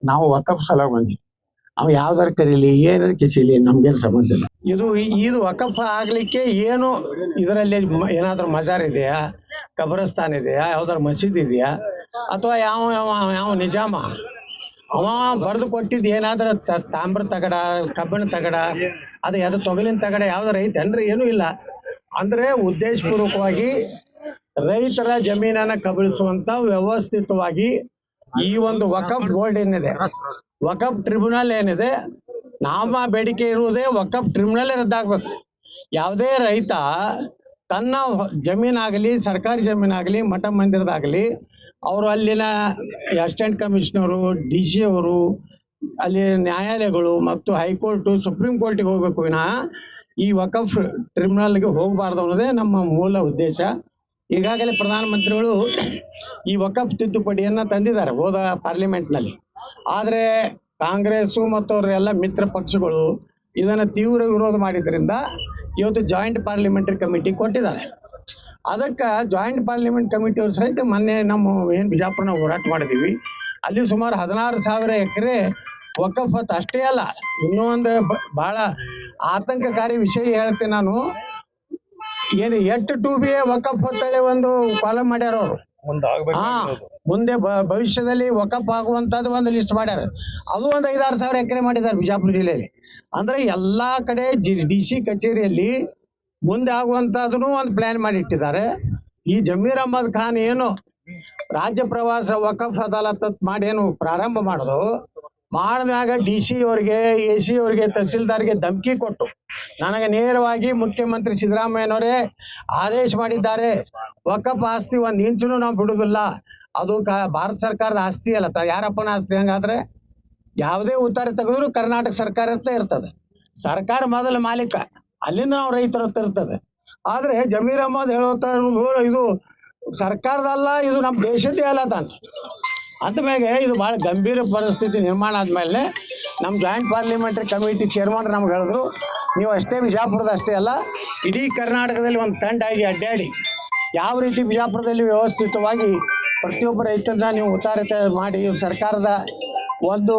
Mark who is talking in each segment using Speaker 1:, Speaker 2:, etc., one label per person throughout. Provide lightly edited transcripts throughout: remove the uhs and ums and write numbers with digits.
Speaker 1: ನಾವು ವಕಫ್ ಸಲ ಬಂದಿದ್ವಿ. ಅವ್ ಯಾವ್ದಾರು ಕರೀಲಿ ಏನಾರು ಕಿಸಿಲಿ ನಮ್ಗೇನು ಸಂಬಂಧ ಇಲ್ಲ. ಇದು ವಕಫ್ ಆಗ್ಲಿಕ್ಕೆ ಏನು ಇದರಲ್ಲಿ ಏನಾದ್ರೂ ಮಜಾರ್ ಇದೆಯಾ, ಕಬ್ರಸ್ತಾನ್ ಇದೆಯಾ, ಯಾವ್ದಾರು ಮಸೀದ್ ಇದೆಯಾ, ಅಥವಾ ಯಾವ ಯಾವ ಯಾವ ನಿಜಾಮ ಅವ ಬರೆದು ಕೊಟ್ಟಿದ್ದು ಏನಾದ್ರೂ ತಾಮ್ರ ತಗಡ, ಕಬ್ಬಿಣ ತಗಡ, ಅದು ತೊಗಲಿನ ತಗಡ ಯಾವ್ದಾರ ಐತೇನ್ರಿ? ಏನೂ ಇಲ್ಲ. ಅಂದ್ರೆ ಉದ್ದೇಶಪೂರ್ವಕವಾಗಿ ರೈತರ ಜಮೀನನ್ನ ಕಬಳಿಸುವಂತ ವ್ಯವಸ್ಥಿತವಾಗಿ ಈ ಒಂದು ವಕಫ್ ಬೋರ್ಡ್ ಏನಿದೆ, ವಕಫ್ ಟ್ರಿಬ್ಯುನಲ್ ಏನಿದೆ, ನಮ್ಮ ಬೇಡಿಕೆ ಇರುವುದೇ ವಕಫ್ ಟ್ರಿಬ್ಯುನಲ್ ರದ್ದಾಗಬೇಕು. ಯಾವುದೇ ರೈತ ತನ್ನ ಜಮೀನಾಗಲಿ, ಸರ್ಕಾರಿ ಜಮೀನಾಗಲಿ, ಮಠ ಮಂದಿರದಾಗಲಿ, ಅವರು ಅಲ್ಲಿನ ಅಸಿಸ್ಟೆಂಟ್ ಕಮಿಷನರು, DC ಅವರು, ಅಲ್ಲಿ ನ್ಯಾಯಾಲಯಗಳು ಮತ್ತು ಹೈಕೋರ್ಟು, ಸುಪ್ರೀಂ ಕೋರ್ಟಿಗೆ ಹೋಗ್ಬೇಕು ವಿನಃ ಈ ವಕಫ್ ಟ್ರಿಬ್ಯುನಲ್ಗೆ ಹೋಗಬಾರ್ದು ಅನ್ನೋದೇ ನಮ್ಮ ಮೂಲ ಉದ್ದೇಶ. ಈಗಾಗಲೇ ಪ್ರಧಾನಮಂತ್ರಿಗಳು ಈ ವಕಫ್ ತಿದ್ದುಪಡಿಯನ್ನ ತಂದಿದ್ದಾರೆ ಹೋದ ಪಾರ್ಲಿಮೆಂಟ್ನಲ್ಲಿ. ಆದರೆ ಕಾಂಗ್ರೆಸ್ಸು ಮತ್ತು ಅವರೆಲ್ಲ ಮಿತ್ರ ಪಕ್ಷಗಳು ಇದನ್ನು ತೀವ್ರ ವಿರೋಧ ಮಾಡಿದ್ರಿಂದ ಇವತ್ತು ಜಾಯಿಂಟ್ ಪಾರ್ಲಿಮೆಂಟರಿ ಕಮಿಟಿ ಕೊಟ್ಟಿದ್ದಾರೆ. ಅದಕ್ಕೆ ಜಾಯಿಂಟ್ ಪಾರ್ಲಿಮೆಂಟ್ ಕಮಿಟಿಯವರು ಸಹಿತ ಮೊನ್ನೆ ನಮ್ಮ ಏನು ಬಿಜಾಪುರನ ಹೋರಾಟ ಮಾಡಿದ್ದೀವಿ. ಅಲ್ಲಿ ಸುಮಾರು 16,000 ಎಕರೆ ವಕಫ್ ಅಷ್ಟೇ ಅಲ್ಲ, ಇನ್ನೂ ಒಂದು ಬಹಳ ಆತಂಕಕಾರಿ ವಿಷಯ ಹೇಳ್ತೀನಿ ನಾನು. ಏನು 8 2B ವಕಫ್ ಅಂತೇಳಿ ಒಂದು ಕಾಲಮ್ ಮಾಡ್ಯಾರ ಅವರು. ಮುಂದೆ ಭವಿಷ್ಯದಲ್ಲಿ ವಕಫ್ ಆಗುವಂತದ್ದು ಒಂದು ಲಿಸ್ಟ್ ಮಾಡ್ಯಾರ. ಅದು ಒಂದು 5-6 ಸಾವಿರ ಎಕರೆ ಮಾಡಿದ್ದಾರೆ ಬಿಜಾಪುರ ಜಿಲ್ಲೆಯಲ್ಲಿ. ಅಂದ್ರೆ ಎಲ್ಲಾ ಕಡೆ DC ಕಚೇರಿಯಲ್ಲಿ ಮುಂದೆ ಆಗುವಂತದನ್ನು ಒಂದು ಪ್ಲಾನ್ ಮಾಡಿ ಇಟ್ಟಿದ್ದಾರೆ. ಈ ಜಮೀರ್ ಅಹಮದ್ ಖಾನ್ ಏನು ರಾಜ್ಯ ಪ್ರವಾಸ ವಕಫ್ ಅದಾಲತ್ ಮಾಡಿ ಏನು ಪ್ರಾರಂಭ ಮಾಡಿದಾಗ DC ಅವರಿಗೆ, AC ಅವರಿಗೆ, ತಹಸೀಲ್ದಾರ್ಗೆ ಧಮಕಿ ಕೊಟ್ಟು ನನಗೆ ನೇರವಾಗಿ ಮುಖ್ಯಮಂತ್ರಿ ಸಿದ್ದರಾಮಯ್ಯನವರೇ ಆದೇಶ ಮಾಡಿದ್ದಾರೆ, ವಕಫ್ ಆಸ್ತಿ ಒಂದು ಇಂಚನು ನಾವು ಬಿಡುದಿಲ್ಲ, ಅದು ಭಾರತ ಸರ್ಕಾರದ ಆಸ್ತಿ ಅಲ್ಲ, ಯಾರಪ್ಪನ ಆಸ್ತಿ. ಹಂಗಾದ್ರೆ ಯಾವುದೇ ಉತ್ತರ ತೆಗೆದ್ರು ಕರ್ನಾಟಕ ಸರ್ಕಾರ ಅಂತ ಇರ್ತದೆ. ಸರ್ಕಾರ ಮೊದಲ ಮಾಲೀಕ, ಅಲ್ಲಿಂದ ನಾವು ರೈತರ ಹತ್ರ ಇರ್ತದೆ. ಆದ್ರೆ ಜಮೀರ್ ಅಹಮದ್ ಹೇಳುತ್ತಾ ಇರುವುದು ಇದು ಸರ್ಕಾರದಲ್ಲ, ಇದು ನಮ್ಮ ದೇಶದ್ದೇ ಅಲ್ಲ ತಾನೆ. ಅಂದಮೇಲೆ ಇದು ಬಹಳ ಗಂಭೀರ ಪರಿಸ್ಥಿತಿ ನಿರ್ಮಾಣ ಆದ್ಮೇಲೆ ನಮ್ಮ ಜಾಯಿಂಟ್ ಪಾರ್ಲಿಮೆಂಟರಿ ಕಮಿಟಿ ಚೇರ್ಮನ್ ನಮ್ಗೆ ಹೇಳಿದ್ರು, ನೀವು ಅಷ್ಟೇ ಬಿಜಾಪುರದ ಅಷ್ಟೇ ಅಲ್ಲ, ಇಡೀ ಕರ್ನಾಟಕದಲ್ಲಿ ಒಂದು ತಂಡ ಆಗಿ ಅಡ್ಡಾಡಿ ಯಾವ ರೀತಿ ಬಿಜಾಪುರದಲ್ಲಿ ವ್ಯವಸ್ಥಿತವಾಗಿ ಪ್ರತಿಯೊಬ್ಬ ರೈತರನ್ನ ನೀವು ಉತ್ತಾರಿತ ಮಾಡಿ ಸರ್ಕಾರದ ಒಂದು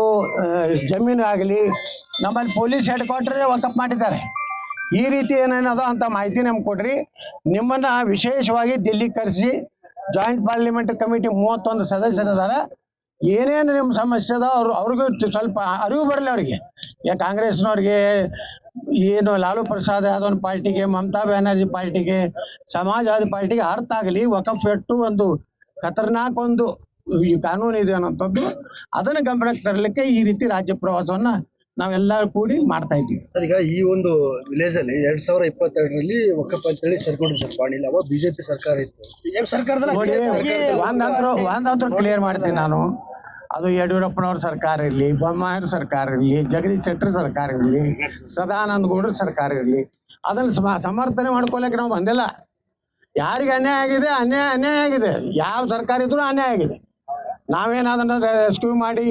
Speaker 1: ಜಮೀನು ಆಗಲಿ, ನಮ್ಮಲ್ಲಿ ಪೊಲೀಸ್ ಹೆಡ್ ಕ್ವಾರ್ಟರ್ ವಕಫ್ ಮಾಡಿದ್ದಾರೆ. ಈ ರೀತಿ ಏನೇನದೋ ಅಂತ ಮಾಹಿತಿ ನಮ್ಗೆ ಕೊಡ್ರಿ. ನಿಮ್ಮನ್ನ ವಿಶೇಷವಾಗಿ ದಿಲ್ಲಿ ಕರೆಸಿ ಜಾಯಿಂಟ್ ಪಾರ್ಲಿಮೆಂಟರಿ ಕಮಿಟಿ 31 ಸದಸ್ಯರಿದ್ದಾರೆ. ಏನೇನು ನಿಮ್ಮ ಸಮಸ್ಯೆ ಅದ ಅವ್ರಿಗೂ ಸ್ವಲ್ಪ ಅರಿವು ಬರಲಿ ಅವರಿಗೆ. ಕಾಂಗ್ರೆಸ್ನವ್ರಿಗೆ ಏನು ಲಾಲು ಪ್ರಸಾದ್ ಯಾದವ್ ಪಾರ್ಟಿಗೆ, ಮಮತಾ ಬ್ಯಾನರ್ಜಿ ಪಾರ್ಟಿಗೆ, ಸಮಾಜವಾದಿ ಪಾರ್ಟಿಗೆ ಅರ್ಥ ಆಗಲಿ ವಕಫ್ ಎಷ್ಟು ಒಂದು ಖತರ್ನಾಕ್ ಒಂದು ಕಾನೂನು ಇದೆ ಅನ್ನೋಂಥದ್ದು. ಅದನ್ನು ಗಮನಕ್ಕೆ ತರಲಿಕ್ಕೆ ಈ ರೀತಿ ರಾಜ್ಯ ಪ್ರವಾಸವನ್ನ ನಾವೆಲ್ಲರೂ ಕೂಡಿ ಮಾಡ್ತಾ ಇದ್ದೀವಿ.
Speaker 2: ಸರ್, ಈಗ ಈ ಒಂದು ವಿಲೇಜ್ ಅಲ್ಲಿ 2022ರಲ್ಲಿ ವಕಫ್ ಅಂತೇಳಿ ಸರ್ಕೊಂಡಿದ್ರು ಸರ್ ಬಾಣಿಲ್ಲ. ಅವಾಗ ಬಿಜೆಪಿ ಸರ್ಕಾರ ಇತ್ತು. ಸರ್ಕಾರದಲ್ಲಿ
Speaker 1: ಒಂದಂತೂ ಕ್ಲಿಯರ್ ಮಾಡ್ತೀನಿ ನಾನು. ಅದು ಯಡಿಯೂರಪ್ಪನವ್ರ ಸರ್ಕಾರ ಇರಲಿ, ಬೊಮ್ಮಾಯಿಯವ್ರ ಸರ್ಕಾರ ಇರಲಿ, ಜಗದೀಶ್ ಶೆಟ್ಟರ್ ಸರ್ಕಾರ ಇರಲಿ, ಸದಾನಂದ ಗೌಡರ ಸರ್ಕಾರ ಇರಲಿ, ಅದನ್ನ ಸಮರ್ಥನೆ ಮಾಡ್ಕೊಳಕ್ಕೆ ನಾವು ಬಂದಿಲ್ಲ. ಯಾರಿಗೆ ಅನ್ಯಾಯ ಆಗಿದೆ, ಅನ್ಯಾಯ ಆಗಿದೆ. ಯಾವ ಸರ್ಕಾರ ಇದ್ರು ಅನ್ಯಾಯ ಆಗಿದೆ. ನಾವೇನು ಅದನ್ನ ರೆಸ್ಕ್ಯೂ ಮಾಡಿ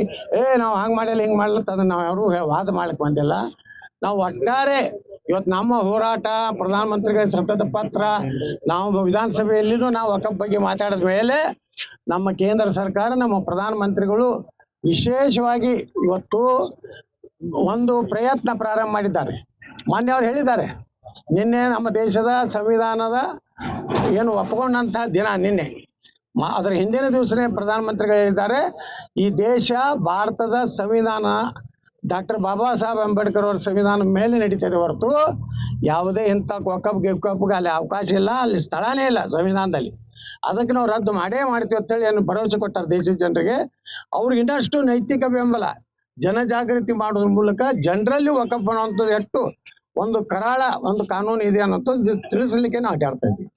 Speaker 1: ನಾವು ಹಂಗೆ ಮಾಡಿಲ್ಲ ಹಿಂಗೆ ಮಾಡ್ಲತ್ತ ಅದನ್ನ ನಾವು ಯಾರು ವಾದ ಮಾಡಕ್ಕೆ ಬಂದಿಲ್ಲ. ನಾವು ಒಟ್ಟಾರೆ ಇವತ್ತು ನಮ್ಮ ಹೋರಾಟ, ಪ್ರಧಾನಮಂತ್ರಿಗಳ ಸತತ ಪತ್ರ, ನಾವು ವಿಧಾನಸಭೆಯಲ್ಲಿನೂ ನಾವು ವಕಫ್ ಬಗ್ಗೆ ಮಾತಾಡಿದ ಮೇಲೆ ನಮ್ಮ ಕೇಂದ್ರ ಸರ್ಕಾರ, ನಮ್ಮ ಪ್ರಧಾನಮಂತ್ರಿಗಳು ವಿಶೇಷವಾಗಿ ಇವತ್ತು ಒಂದು ಪ್ರಯತ್ನ ಪ್ರಾರಂಭ ಮಾಡಿದ್ದಾರೆ. ಮೊನ್ನೆ ಅವ್ರು ಹೇಳಿದ್ದಾರೆ, ನಿನ್ನೆ ನಮ್ಮ ದೇಶದ ಸಂವಿಧಾನದ ಏನು ಒಪ್ಪಿಕೊಂಡಂತ ದಿನ ನಿನ್ನೆ. ಅದರ ಹಿಂದಿನ ದಿವಸನೇ ಪ್ರಧಾನಮಂತ್ರಿಗಳು ಹೇಳಿದ್ದಾರೆ, ಈ ದೇಶ ಭಾರತದ ಸಂವಿಧಾನ ಡಾಕ್ಟರ್ ಬಾಬಾ ಸಾಹೇಬ್ ಅಂಬೇಡ್ಕರ್ ಅವರ ಸಂವಿಧಾನ ಮೇಲೆ ನಡೀತದೆ ಹೊರತು ಯಾವುದೇ ಇಂಥ ವಕಫ್ಗೆ ಅಲ್ಲಿ ಅವಕಾಶ ಇಲ್ಲ, ಅಲ್ಲಿ ಸ್ಥಳನೇ ಇಲ್ಲ ಸಂವಿಧಾನದಲ್ಲಿ. ಅದಕ್ಕೆ ನಾವು ರದ್ದು ಮಾಡೇ ಮಾಡ್ತೀವಿ ಅಂತೇಳಿ ಏನು ಭರವಸೆ ಕೊಟ್ಟಾರೆ ದೇಶದ ಜನರಿಗೆ. ಅವ್ರಿಗೆ ಇನ್ನಷ್ಟು ನೈತಿಕ ಬೆಂಬಲ, ಜನಜಾಗೃತಿ ಮಾಡೋದ್ರ ಮೂಲಕ ಜನರಲ್ಲಿ ವಕಫ್ ಅನ್ನುವಂಥದ್ದು ಎಷ್ಟು ಒಂದು ಕರಾಳ ಒಂದು ಕಾನೂನು ಇದೆ ಅನ್ನೋದು ತಿಳಿಸಲಿಕ್ಕೆ ನಾವು ಅಡ್ಡಾಡ್ತಾ ಇದ್ದೀವಿ.